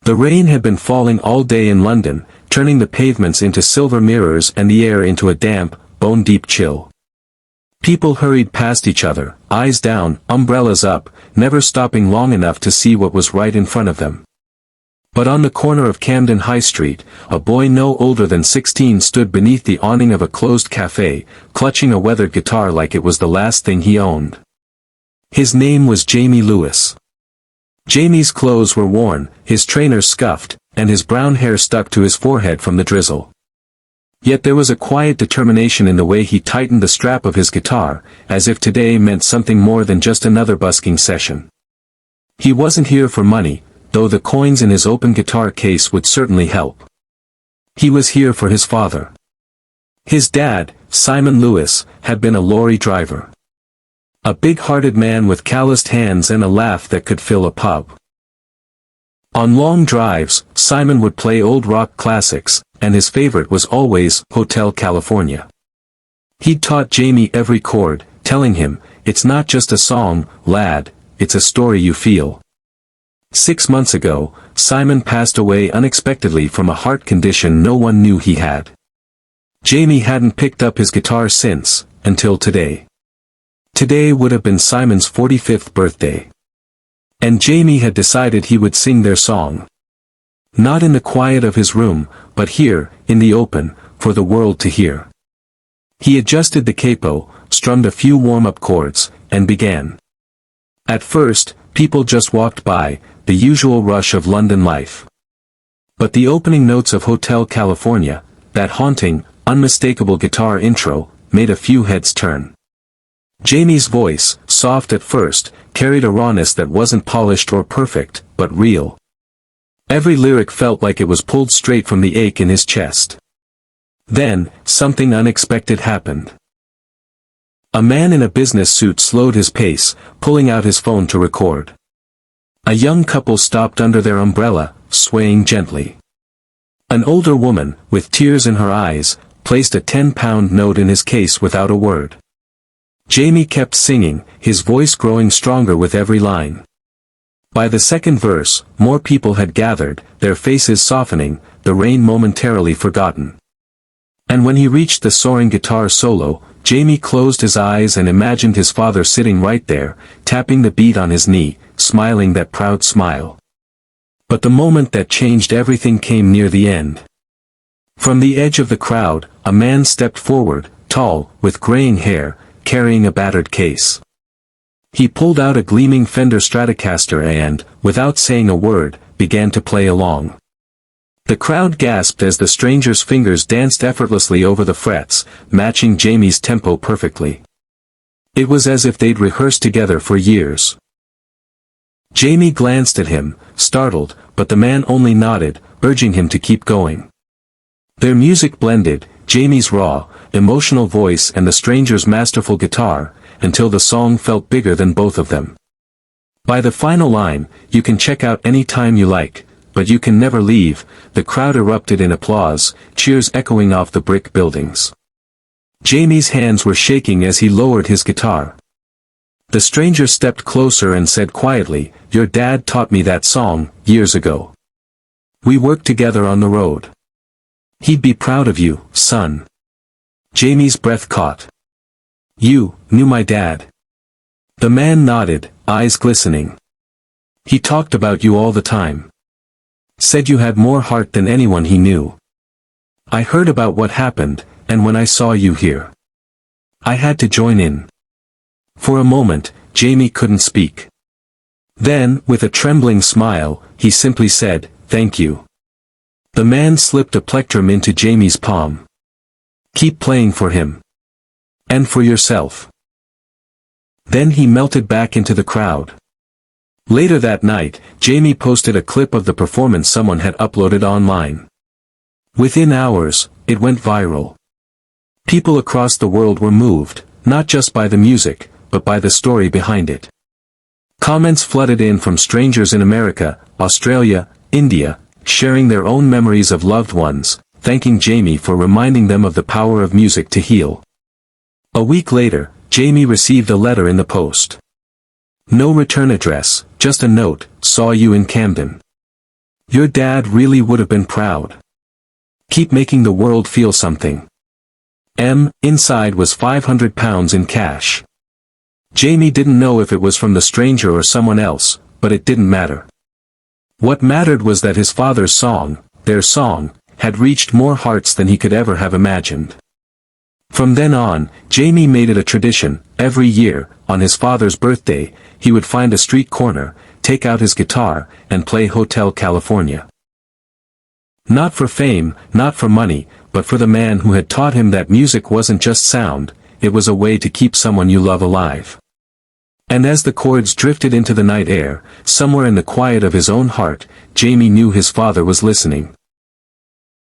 The rain had been falling all day in London, turning the pavements into silver mirrors and the air into a damp, bone-deep chill. People hurried past each other, eyes down, umbrellas up, never stopping long enough to see what was right in front of them. But on the corner of Camden High Street, a boy no older than 16 stood beneath the awning of a closed cafe, clutching a weathered guitar like it was the last thing he owned. His name was Jamie Lewis. Jamie's clothes were worn, his trainers scuffed, and his brown hair stuck to his forehead from the drizzle. Yet there was a quiet determination in the way he tightened the strap of his guitar, as if today meant something more than just another busking session. He wasn't here for money, though the coins in his open guitar case would certainly help. He was here for his father. His dad, Simon Lewis, had been a lorry driver. A big-hearted man with calloused hands and a laugh that could fill a pub. On long drives, Simon would play old rock classics, and his favorite was always Hotel California. He'd taught Jamie every chord, telling him, "It's not just a song, lad, it's a story you feel." 6 months ago, Simon passed away unexpectedly from a heart condition no one knew he had. Jamie hadn't picked up his guitar since, until today. Today would have been Simon's 45th birthday. And Jamie had decided he would sing their song. Not in the quiet of his room, but here, in the open, for the world to hear. He adjusted the capo, strummed a few warm-up chords, and began. At first, people just walked by, the usual rush of London life. But the opening notes of Hotel California, that haunting, unmistakable guitar intro, made a few heads turn. Jamie's voice, soft at first, carried a rawness that wasn't polished or perfect, but real. Every lyric felt like it was pulled straight from the ache in his chest. Then, something unexpected happened. A man in a business suit slowed his pace, pulling out his phone to record. A young couple stopped under their umbrella, swaying gently. An older woman, with tears in her eyes, placed a 10-pound note in his case without a word. Jamie kept singing, his voice growing stronger with every line. By the second verse, more people had gathered, their faces softening, the rain momentarily forgotten. And when he reached the soaring guitar solo, Jamie closed his eyes and imagined his father sitting right there, tapping the beat on his knee, smiling that proud smile. But the moment that changed everything came near the end. From the edge of the crowd, a man stepped forward, tall, with graying hair, carrying a battered case. He pulled out a gleaming Fender Stratocaster and, without saying a word, began to play along. The crowd gasped as the stranger's fingers danced effortlessly over the frets, matching Jamie's tempo perfectly. It was as if they'd rehearsed together for years. Jamie glanced at him, startled, but the man only nodded, urging him to keep going. Their music blended, Jamie's raw, emotional voice and the stranger's masterful guitar, until the song felt bigger than both of them. By the final line, "You can check out any time you like, but you can never leave," the crowd erupted in applause, cheers echoing off the brick buildings. Jamie's hands were shaking as he lowered his guitar. The stranger stepped closer and said quietly, "Your dad taught me that song, years ago. We worked together on the road. He'd be proud of you, son." Jamie's breath caught. "You knew my dad?" The man nodded, eyes glistening. "He talked about you all the time. Said you had more heart than anyone he knew. I heard about what happened, and when I saw you here, I had to join in." For a moment, Jamie couldn't speak. Then, with a trembling smile, he simply said, "Thank you." The man slipped a plectrum into Jamie's palm. "Keep playing for him. And for yourself." Then he melted back into the crowd. Later that night, Jamie posted a clip of the performance someone had uploaded online. Within hours, it went viral. People across the world were moved, not just by the music, but by the story behind it. Comments flooded in from strangers in America, Australia, India, sharing their own memories of loved ones, thanking Jamie for reminding them of the power of music to heal. A week later, Jamie received a letter in the post. No return address, just a note, "Saw you in Camden. Your dad really would have been proud. Keep making the world feel something. Inside was £500 in cash. Jamie didn't know if it was from the stranger or someone else, but it didn't matter. What mattered was that his father's song, their song, had reached more hearts than he could ever have imagined. From then on, Jamie made it a tradition. Every year, on his father's birthday, he would find a street corner, take out his guitar, and play Hotel California. Not for fame, not for money, but for the man who had taught him that music wasn't just sound, it was a way to keep someone you love alive. And as the chords drifted into the night air, somewhere in the quiet of his own heart, Jamie knew his father was listening.